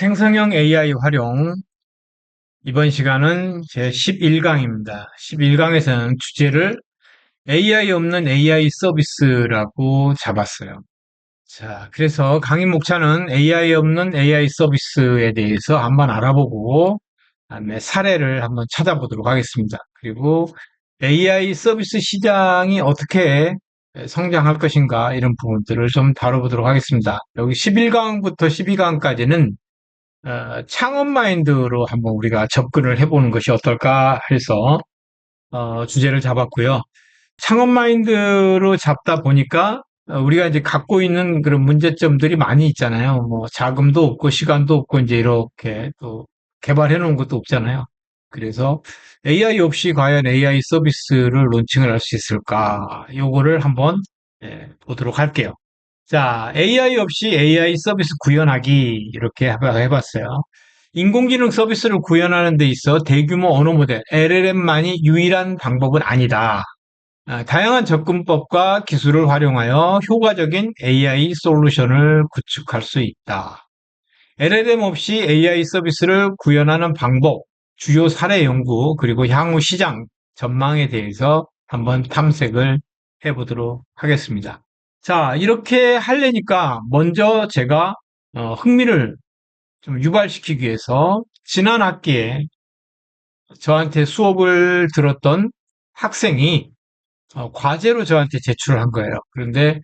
생성형 AI 활용. 이번 시간은 제 11강입니다. 11강에서는 주제를 AI 없는 AI 서비스라고 잡았어요. 자, 그래서 강의 목차는 AI 없는 AI 서비스에 대해서 한번 알아보고, 그다음에 사례를 한번 찾아보도록 하겠습니다. 그리고 AI 서비스 시장이 어떻게 성장할 것인가, 이런 부분들을 좀 다뤄보도록 하겠습니다. 여기 11강부터 12강까지는 창업 마인드로 한번 우리가 접근을 해보는 것이 어떨까 해서 주제를 잡았고요. 창업 마인드로 잡다 보니까 우리가 이제 갖고 있는 그런 문제점들이 많이 있잖아요. 뭐 자금도 없고 시간도 없고 이제 이렇게 또 개발해 놓은 것도 없잖아요. 그래서 AI 없이 과연 AI 서비스를 론칭을 할 수 있을까? 요거를 한번 보도록 할게요. 자, AI 없이 AI 서비스 구현하기 이렇게 해봤어요. 인공지능 서비스를 구현하는 데 있어 대규모 언어 모델 LLM만이 유일한 방법은 아니다. 다양한 접근법과 기술을 활용하여 효과적인 AI 솔루션을 구축할 수 있다. LLM 없이 AI 서비스를 구현하는 방법, 주요 사례 연구, 그리고 향후 시장 전망에 대해서 한번 탐색을 해보도록 하겠습니다. 자, 이렇게 하려니까 먼저 제가 흥미를 좀 유발시키기 위해서 지난 학기에 저한테 수업을 들었던 학생이 과제로 저한테 제출을 한 거예요. 그런데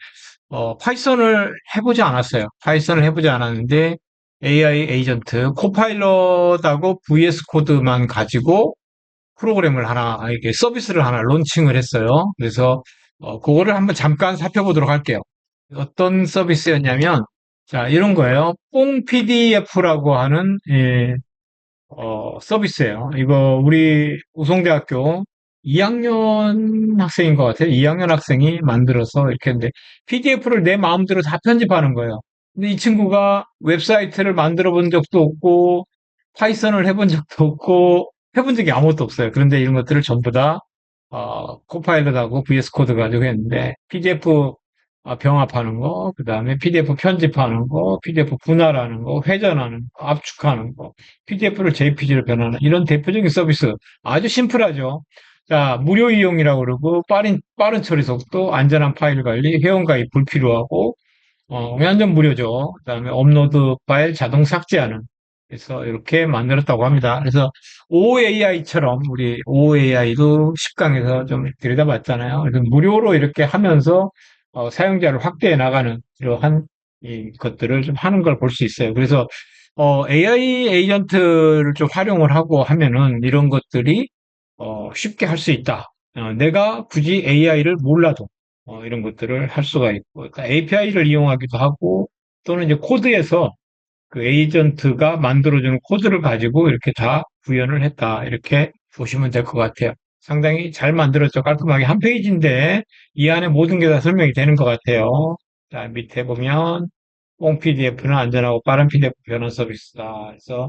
파이썬을 해보지 않았어요. 파이썬을 해보지 않았는데 AI 에이전트, 코파일럿하고 VS 코드만 가지고 프로그램을 하나, 이렇게 서비스를 하나 론칭을 했어요. 그래서 그거를 한번 잠깐 살펴보도록 할게요. 어떤 서비스였냐면, 자, 이런 거예요. 뽕 PDF라고 하는 서비스예요. 이거 우리 우송대학교 2학년 학생인 것 같아요. 2학년 학생이 만들어서 이렇게 했는데 PDF를 내 마음대로 다 편집하는 거예요. 근데 이 친구가 웹사이트를 만들어 본 적도 없고 파이썬을 해본 적도 없고 해본 적이 아무것도 없어요. 그런데 이런 것들을 전부 다 코파일럿하고 VS 코드 가지고 했는데 PDF 병합하는 거, 그 다음에 PDF 편집하는 거, PDF 분할하는 거, 회전하는 거, 압축하는 거, PDF를 JPG로 변하는 이런 대표적인 서비스 아주 심플하죠. 자, 무료 이용이라고 그러고 빠른 처리 속도, 안전한 파일 관리, 회원가입 불필요하고 완전 무료죠. 그다음에 업로드 파일 자동 삭제하는. 그래서 이렇게 만들었다고 합니다. 그래서 OAI처럼 우리 OAI도 10강에서 좀 들여다봤잖아요. 그래서 무료로 이렇게 하면서 사용자를 확대해 나가는 이러한 이 것들을 좀 하는 걸 볼 수 있어요. 그래서 AI 에이전트를 좀 활용을 하고 하면은 이런 것들이 쉽게 할 수 있다. 내가 굳이 AI를 몰라도 이런 것들을 할 수가 있고, 그러니까 API를 이용하기도 하고, 또는 이제 코드에서 그 에이전트가 만들어주는 코드를 가지고 이렇게 다 구현을 했다. 이렇게 보시면 될 것 같아요. 상당히 잘 만들었죠. 깔끔하게 한 페이지인데 이 안에 모든 게 다 설명이 되는 것 같아요. 자, 밑에 보면 뽕 PDF는 안전하고 빠른 PDF 변환 서비스다. 그래서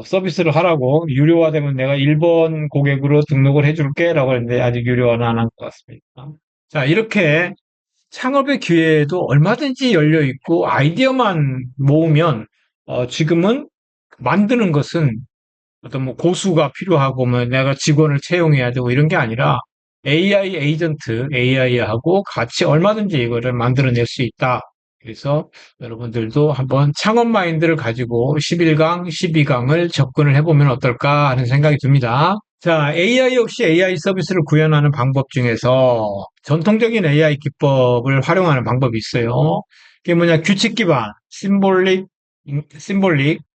서비스를 하라고 유료화되면 내가 1번 고객으로 등록을 해줄게 라고 했는데 아직 유료화는 안 한 것 같습니다. 자, 이렇게 창업의 기회도 얼마든지 열려 있고 아이디어만 모으면 지금은 만드는 것은 어떤 뭐 고수가 필요하고 뭐 내가 직원을 채용해야 되고 이런 게 아니라 AI 에이전트, AI하고 같이 얼마든지 이거를 만들어낼 수 있다. 그래서 여러분들도 한번 창업 마인드를 가지고 11강, 12강을 접근을 해보면 어떨까 하는 생각이 듭니다. 자, AI 없이 AI 서비스를 구현하는 방법 중에서 전통적인 AI 기법을 활용하는 방법이 있어요. 그게 뭐냐, 규칙 기반, 심볼릭,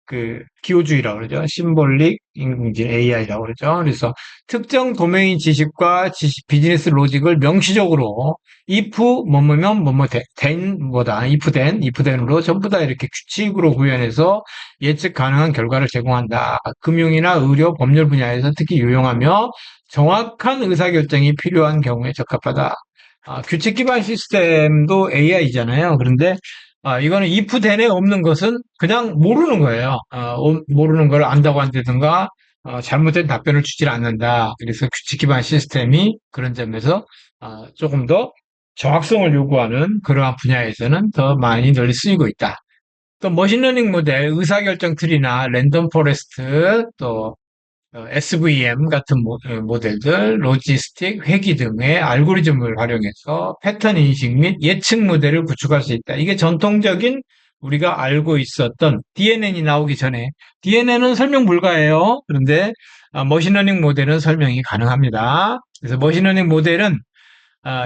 그, 기호주의라고 그러죠. 심볼릭 인공지능 AI라고 그러죠. 그래서 특정 도메인 지식과 비즈니스 로직을 명시적으로 if 뭐뭐면 뭐뭐 된 뭐다 if then으로 전부 다 이렇게 규칙으로 구현해서 예측 가능한 결과를 제공한다. 금융이나 의료, 법률 분야에서 특히 유용하며 정확한 의사결정이 필요한 경우에 적합하다. 규칙 기반 시스템도 AI잖아요. 그런데 이거는 if then에 없는 것은 그냥 모르는 거예요. 모르는 걸 안다고 한다든가 잘못된 답변을 주질 않는다. 그래서 규칙 기반 시스템이 그런 점에서 조금 더 정확성을 요구하는 그러한 분야에서는 더 많이 널리 쓰이고 있다. 또 머신러닝 모델, 의사결정 트리나 랜덤 포레스트, 또 SVM 같은 모델들, 로지스틱, 회귀 등의 알고리즘을 활용해서 패턴 인식 및 예측 모델을 구축할 수 있다. 이게 전통적인 우리가 알고 있었던 DNN이 나오기 전에 DNN은 설명 불가해요. 그런데 머신러닝 모델은 설명이 가능합니다. 그래서 머신러닝 모델은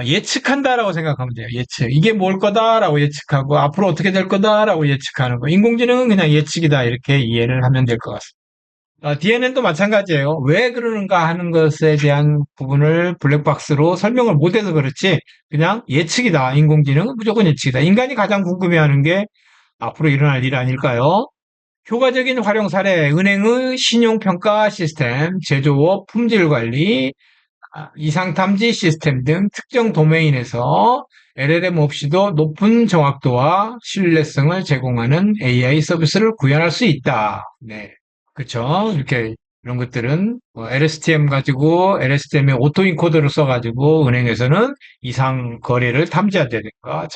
예측한다라고 생각하면 돼요. 예측. 이게 뭘 거다라고 예측하고 앞으로 어떻게 될 거다라고 예측하는 거. 인공지능은 그냥 예측이다 이렇게 이해를 하면 될 것 같습니다. DNN도 마찬가지예요. 왜 그러는가 하는 것에 대한 부분을 블랙박스로 설명을 못해서 그렇지 그냥 예측이다. 인공지능은 무조건 예측이다. 인간이 가장 궁금해하는 게 앞으로 일어날 일 아닐까요? 효과적인 활용 사례, 은행의 신용평가 시스템, 제조업 품질 관리, 이상 탐지 시스템 등 특정 도메인에서 LLM 없이도 높은 정확도와 신뢰성을 제공하는 AI 서비스를 구현할 수 있다. 네. 그쵸. 이렇게, 이런 것들은 LSTM 가지고, LSTM의 오토인코더를 써가지고, 은행에서는 이상 거래를 탐지한다든가,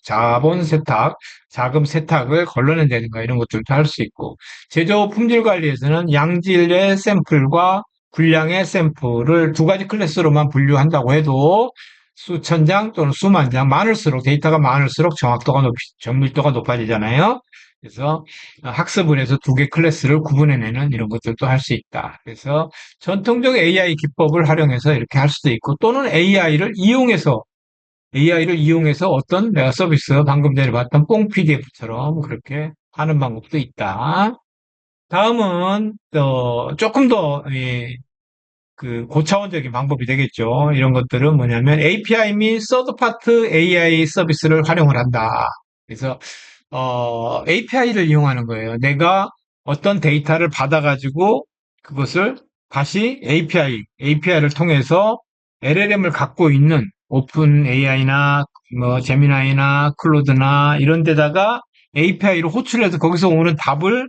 자본 세탁, 자금 세탁을 걸러낸다든가, 이런 것들도 할 수 있고, 제조 품질 관리에서는 양질의 샘플과 분량의 샘플을 두 가지 클래스로만 분류한다고 해도 수천 장 또는 수만 장 많을수록 데이터가 많을수록 정밀도가 높아지잖아요. 그래서 학습을 해서 두 개 클래스를 구분해내는 이런 것들도 할 수 있다. 그래서 전통적 AI 기법을 활용해서 이렇게 할 수도 있고 또는 AI를 이용해서 어떤 내가 서비스 방금 전에 봤던 뽕 PDF처럼 그렇게 하는 방법도 있다. 다음은 조금 더 그 고차원적인 방법이 되겠죠. 이런 것들은 뭐냐면 API 및 서드파트 AI 서비스를 활용을 한다. 그래서 API를 이용하는 거예요. 내가 어떤 데이터를 받아가지고 그것을 다시 API를 통해서 LLM을 갖고 있는 오픈 AI나 뭐 제미나이나 클로드나 이런 데다가 API로 호출해서 거기서 오는 답을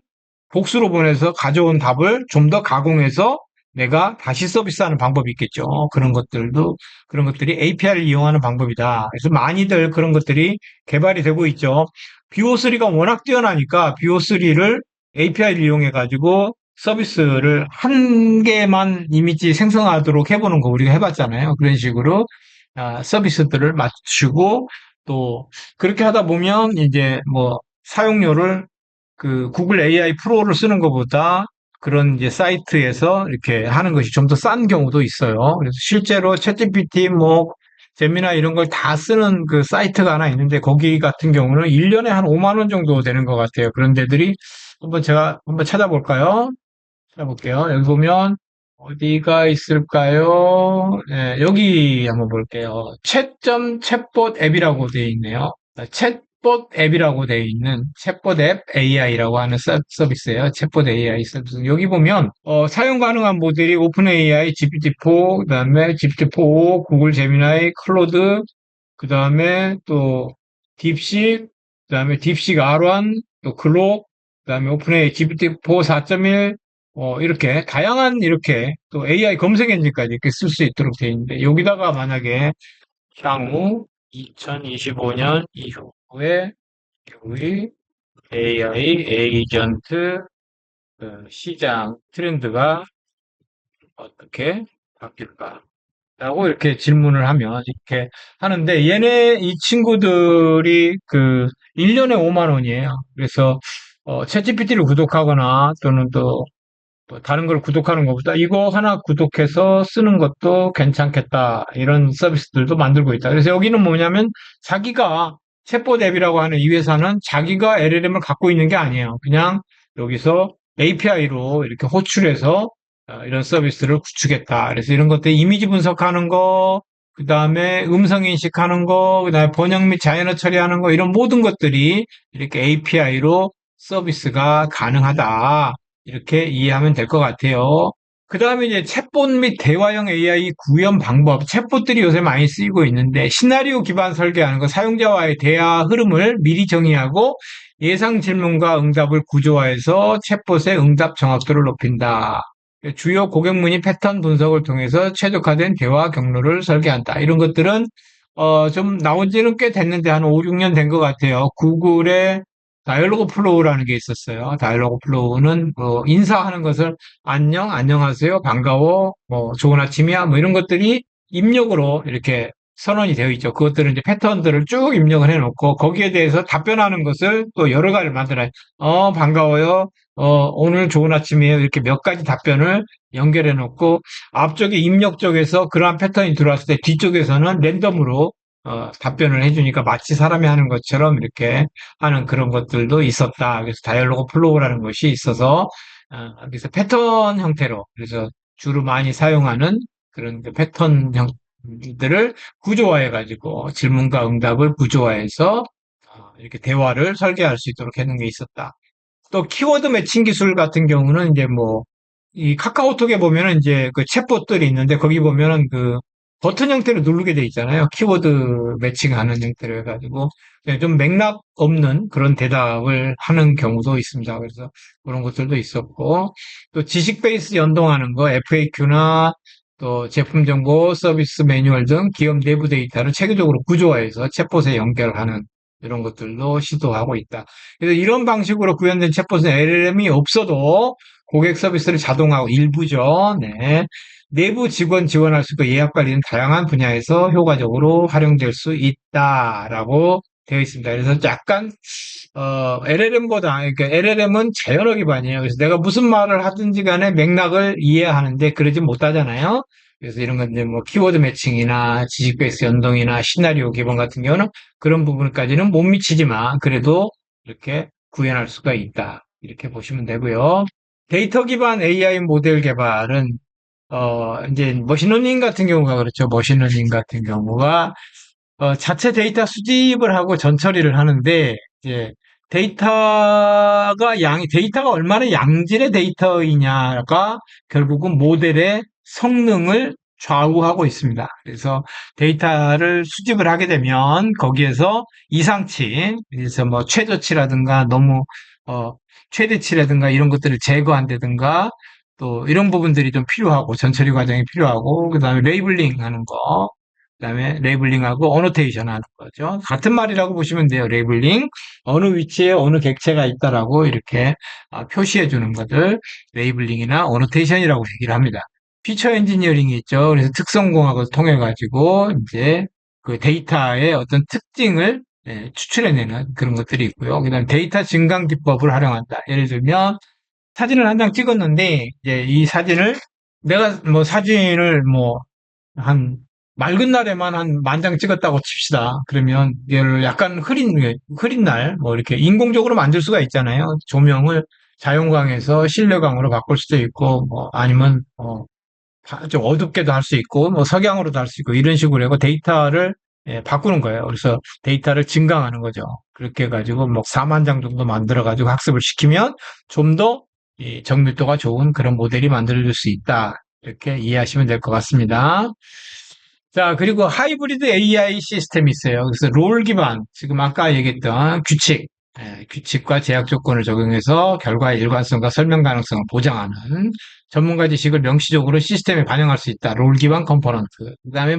복수로 보내서 가져온 답을 좀 더 가공해서 내가 다시 서비스하는 방법이 있겠죠. 그런 것들이 API를 이용하는 방법이다. 그래서 많이들 그런 것들이 개발이 되고 있죠. BO3가 워낙 뛰어나니까 BO3를 API를 이용해가지고 서비스를 한 개만 이미지 생성하도록 해보는 거 우리가 해봤잖아요. 그런 식으로 서비스들을 맞추고 또 그렇게 하다 보면 이제 뭐 사용료를 그 구글 AI 프로를 쓰는 것보다 그런 이제 사이트에서 이렇게 하는 것이 좀 더 싼 경우도 있어요. 그래서 실제로 챗GPT 뭐 제미나 이런 걸 다 쓰는 그 사이트가 하나 있는데 거기 같은 경우는 1년에 한 5만 원 정도 되는 것 같아요. 그런 데들이 제가 한번 찾아볼까요? 찾아볼게요. 여기 보면 어디가 있을까요? 네, 여기 한번 볼게요. 챗봇 앱이라고 되어 있네요. 챗봇 앱이라고 되어 있는 챗봇 앱 AI라고 하는 서비스예요. 챗봇 AI 서비스. 여기 보면 사용 가능한 모델이 오픈 AI, GPT-4, 그다음에 GPT-4, 구글 제미나이, 클로드, 그다음에 또 딥식, 그다음에 딥식 R1, 또 클록, 그다음에 오픈 AI GPT-4 4.1 이렇게 다양한 이렇게 또 AI 검색 엔진까지 이렇게 쓸 수 있도록 되어 있는데 여기다가 만약에 향후 2025년 이후에 우리 AI 에이전트 시장 트렌드가 어떻게 바뀔까? 라고 이렇게 질문을 하면 이렇게 하는데 이 친구들이 그 1년에 5만 원이에요. 그래서 챗GPT를 구독하거나 또는 또 다른 걸 구독하는 것보다 이거 하나 구독해서 쓰는 것도 괜찮겠다. 이런 서비스들도 만들고 있다. 그래서 여기는 뭐냐면 자기가 챗봇 앱이라고 하는 이 회사는 자기가 LLM을 갖고 있는 게 아니에요. 그냥 여기서 API로 이렇게 호출해서 이런 서비스를 구축했다. 그래서 이런 것들 이미지 분석하는 거, 그 다음에 음성 인식하는 거, 그 다음에 번역 및 자연어 처리하는 거, 이런 모든 것들이 이렇게 API로 서비스가 가능하다. 이렇게 이해하면 될 것 같아요. 그 다음에 이제 챗봇 및 대화형 AI 구현 방법, 챗봇들이 요새 많이 쓰이고 있는데, 시나리오 기반 설계하는 거, 사용자와의 대화 흐름을 미리 정의하고 예상 질문과 응답을 구조화해서 챗봇의 응답 정확도를 높인다. 주요 고객 문의 패턴 분석을 통해서 최적화된 대화 경로를 설계한다. 이런 것들은 좀 나온 지는 꽤 됐는데 한 5, 6년 된 것 같아요. 구글의 다이얼로그 플로우라는 게 있었어요. 다이얼로그 플로우는 인사하는 것을 안녕, 안녕하세요, 반가워, 뭐 좋은 아침이야, 뭐 이런 것들이 입력으로 이렇게 선언이 되어 있죠. 그것들은 이제 패턴들을 쭉 입력을 해놓고 거기에 대해서 답변하는 것을 또 여러 가지를 만들어요. 반가워요. 오늘 좋은 아침이에요. 이렇게 몇 가지 답변을 연결해 놓고 앞쪽에 입력 쪽에서 그러한 패턴이 들어왔을 때 뒤쪽에서는 랜덤으로 답변을 해주니까 마치 사람이 하는 것처럼 이렇게 하는 그런 것들도 있었다. 그래서 다이얼로그 플로우라는 것이 있어서 그래서 패턴 형태로 그래서 주로 많이 사용하는 그런 그 패턴 형들을 구조화해 가지고 질문과 응답을 구조화해서 이렇게 대화를 설계할 수 있도록 해놓은 게 있었다. 또 키워드 매칭 기술 같은 경우는 이제 뭐 이 카카오톡에 보면은 이제 그 챗봇들이 있는데 거기 보면은 그 버튼 형태로 누르게 돼 있잖아요. 키워드 매칭하는 형태로 해가지고 좀 맥락 없는 그런 대답을 하는 경우도 있습니다. 그래서 그런 것들도 있었고 또 지식 베이스 연동하는 거 FAQ나 또 제품 정보, 서비스 매뉴얼 등 기업 내부 데이터를 체계적으로 구조화해서 챗봇에 연결하는 이런 것들도 시도하고 있다. 그래서 이런 방식으로 구현된 챗봇은 LLM이 없어도 고객 서비스를 자동화하고 일부죠. 네. 내부 직원 지원할 수 있고 예약 관리는 다양한 분야에서 효과적으로 활용될 수 있다라고 되어 있습니다. 그래서 약간 LLM보다 그러니까 LLM은 자연어 기반이에요. 그래서 내가 무슨 말을 하든지 간에 맥락을 이해하는데 그러지 못하잖아요. 그래서 이런 건 이제 뭐 키워드 매칭이나 지식 베이스 연동이나 시나리오 기반 같은 경우는 그런 부분까지는 못 미치지만 그래도 이렇게 구현할 수가 있다. 이렇게 보시면 되고요. 데이터 기반 AI 모델 개발은 이제 머신러닝 같은 경우가 그렇죠. 머신러닝 같은 경우가 자체 데이터 수집을 하고 전처리를 하는데 이제 데이터가 얼마나 양질의 데이터이냐가 결국은 모델의 성능을 좌우하고 있습니다. 그래서 데이터를 수집을 하게 되면 거기에서 이상치, 그래서 뭐 최저치라든가 너무 어, 최대치라든가 이런 것들을 제거한다든가 또 이런 부분들이 좀 필요하고 전처리 과정이 필요하고 그다음에 레이블링 하는 거 그다음에 레이블링하고 어노테이션 하는 거죠. 같은 말이라고 보시면 돼요. 레이블링. 어느 위치에 어느 객체가 있다라고 이렇게 표시해 주는 것을 레이블링이나 어노테이션이라고 얘기를 합니다. 피처 엔지니어링이 있죠. 그래서 특성공학을 통해 가지고 이제 그 데이터의 어떤 특징을 추출해내는 그런 것들이 있고요. 그다음 데이터 증강 기법을 활용한다. 예를 들면 사진을 한 장 찍었는데 이제 이 사진을 내가 뭐 사진을 뭐 한 맑은 날에만 한 만 장 찍었다고 칩시다. 그러면 얘를 약간 흐린 날, 뭐 이렇게 인공적으로 만들 수가 있잖아요. 조명을 자연광에서 실내광으로 바꿀 수도 있고, 뭐 아니면 좀 어둡게도 할 수 있고, 뭐 석양으로도 할 수 있고 이런 식으로 해서 데이터를 바꾸는 거예요. 그래서 데이터를 증강하는 거죠. 그렇게 해가지고 뭐 4만 장 정도 만들어가지고 학습을 시키면 좀 더 정밀도가 좋은 그런 모델이 만들어질 수 있다. 이렇게 이해하시면 될 것 같습니다. 자, 그리고 하이브리드 AI 시스템이 있어요. 그래서 롤 기반, 지금 아까 얘기했던 규칙과 제약 조건을 적용해서 결과의 일관성과 설명 가능성을 보장하는 전문가 지식을 명시적으로 시스템에 반영할 수 있다. 롤 기반 컴포넌트. 그 다음에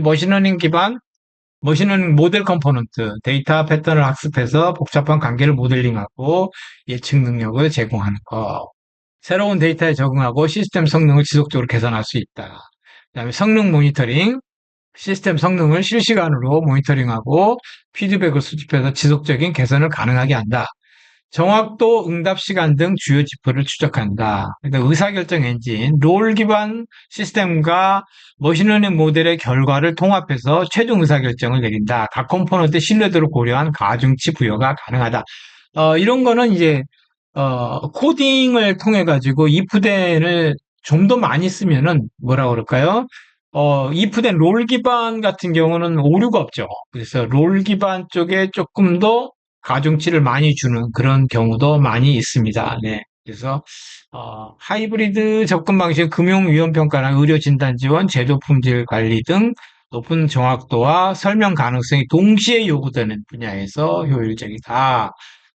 머신러닝 모델 컴포넌트. 데이터 패턴을 학습해서 복잡한 관계를 모델링하고 예측 능력을 제공하는 거. 새로운 데이터에 적응하고 시스템 성능을 지속적으로 개선할 수 있다. 그다음에 성능 모니터링, 시스템 성능을 실시간으로 모니터링하고 피드백을 수집해서 지속적인 개선을 가능하게 한다. 정확도, 응답 시간 등 주요 지표를 추적한다. 그러니까 의사결정 엔진, 롤 기반 시스템과 머신러닝 모델의 결과를 통합해서 최종 의사결정을 내린다. 각 컴포넌트 신뢰도를 고려한 가중치 부여가 가능하다. 이런 거는 이제 코딩을 통해 가지고 ifthen을 좀 더 많이 쓰면은 뭐라 그럴까요? ifthen 롤 기반 같은 경우는 오류가 없죠. 그래서 롤 기반 쪽에 조금 더 가중치를 많이 주는 그런 경우도 많이 있습니다. 네. 그래서 하이브리드 접근 방식, 금융 위험 평가나 의료 진단 지원, 제조 품질 관리 등 높은 정확도와 설명 가능성이 동시에 요구되는 분야에서 효율적이다.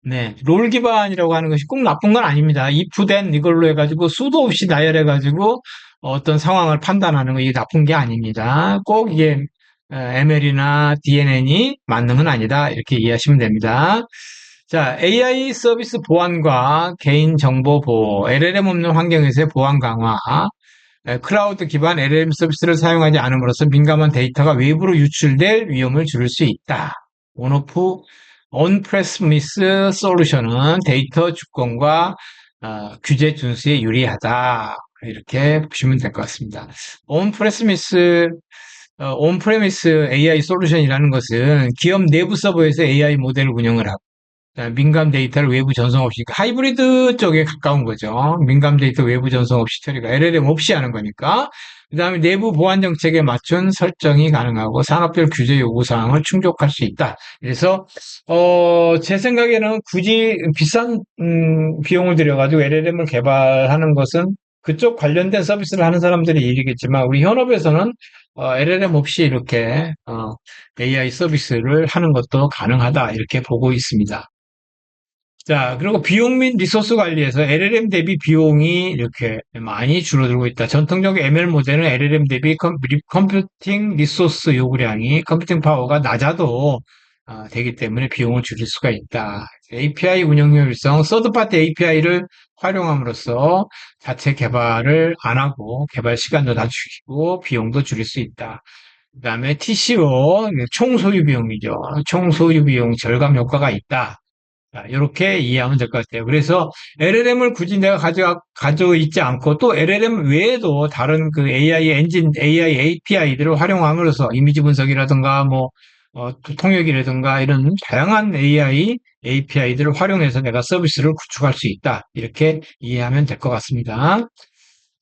네, 롤 기반이라고 하는 것이 꼭 나쁜 건 아닙니다. if then 이걸로 해가지고 수도 없이 나열해가지고 어떤 상황을 판단하는 거 이게 나쁜 게 아닙니다. 꼭 이게 ML이나 DNN이 맞는 건 아니다. 이렇게 이해하시면 됩니다. 자, AI 서비스 보안과 개인정보 보호, LLM 없는 환경에서의 보안 강화, 클라우드 기반 LLM 서비스를 사용하지 않음으로써 민감한 데이터가 외부로 유출될 위험을 줄일 수 있다. 온오프 온프레스미스 솔루션은 데이터 주권과 규제 준수에 유리하다. 이렇게 보시면 될 것 같습니다. 온프레스미스 온프레미스 AI 솔루션이라는 것은 기업 내부 서버에서 AI 모델을 운영을 하고 민감 데이터를 외부 전송 없이 그러니까 하이브리드 쪽에 가까운 거죠. 민감 데이터 외부 전송 없이 처리가 LLM 없이 하는 거니까. 그다음에 내부 보안 정책에 맞춘 설정이 가능하고 산업별 규제 요구 사항을 충족할 수 있다. 그래서 제 생각에는 굳이 비싼 비용을 들여가지고 LLM을 개발하는 것은 그쪽 관련된 서비스를 하는 사람들이 일이겠지만 우리 현업에서는 LLM 없이 이렇게 AI 서비스를 하는 것도 가능하다 이렇게 보고 있습니다. 자, 그리고 비용 및 리소스 관리에서 LLM 대비 비용이 이렇게 많이 줄어들고 있다. 전통적 ML 모델은 LLM 대비 컴퓨팅 리소스 요구량이 컴퓨팅 파워가 낮아도 되기 때문에 비용을 줄일 수가 있다. API 운영 효율성, 서드파티 API를 활용함으로써 자체 개발을 안 하고 개발 시간도 낮추고 비용도 줄일 수 있다. 그다음에 TCO, 총소유 비용이죠. 총소유 비용 절감 효과가 있다. 자, 이렇게 이해하면 될 것 같아요. 그래서 LLM을 굳이 내가 가지고 있지 않고 또 LLM 외에도 다른 그 AI 엔진, AI API들을 활용함으로써 이미지 분석이라든가 뭐, 통역이라든가 이런 다양한 AI API들을 활용해서 내가 서비스를 구축할 수 있다. 이렇게 이해하면 될 것 같습니다.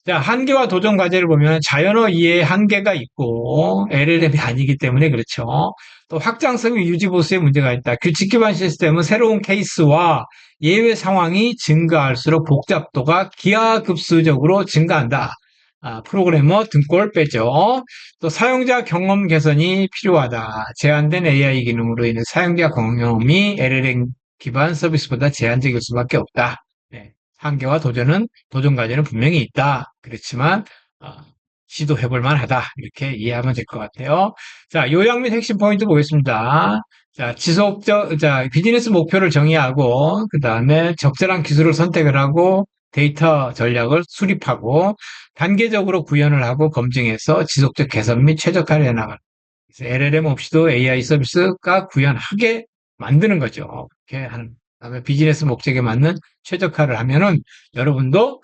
자, 한계와 도전 과제를 보면 자연어 이해에 한계가 있고 LLM이 아니기 때문에 그렇죠. 또 확장성 및 유지 보수에 문제가 있다. 규칙 기반 시스템은 새로운 케이스와 예외 상황이 증가할수록 복잡도가 기하급수적으로 증가한다. 프로그래머 등골 빼죠. 또 사용자 경험 개선이 필요하다. 제한된 AI 기능으로 인해 사용자 경험이 LLM 기반 서비스보다 제한적일 수밖에 없다. 네. 한계와 도전 과제는 분명히 있다. 그렇지만 시도해볼 만하다. 이렇게 이해하면 될 것 같아요. 자, 요약 및 핵심 포인트 보겠습니다. 자, 비즈니스 목표를 정의하고, 그 다음에 적절한 기술을 선택을 하고, 데이터 전략을 수립하고, 단계적으로 구현을 하고 검증해서 지속적 개선 및 최적화를 해나가는. 그래서 LLM 없이도 AI 서비스가 구현하게 만드는 거죠. 이렇게 하는. 그다음에 비즈니스 목적에 맞는 최적화를 하면은 여러분도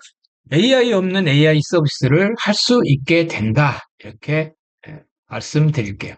AI 없는 AI 서비스를 할 수 있게 된다. 이렇게 말씀드릴게요.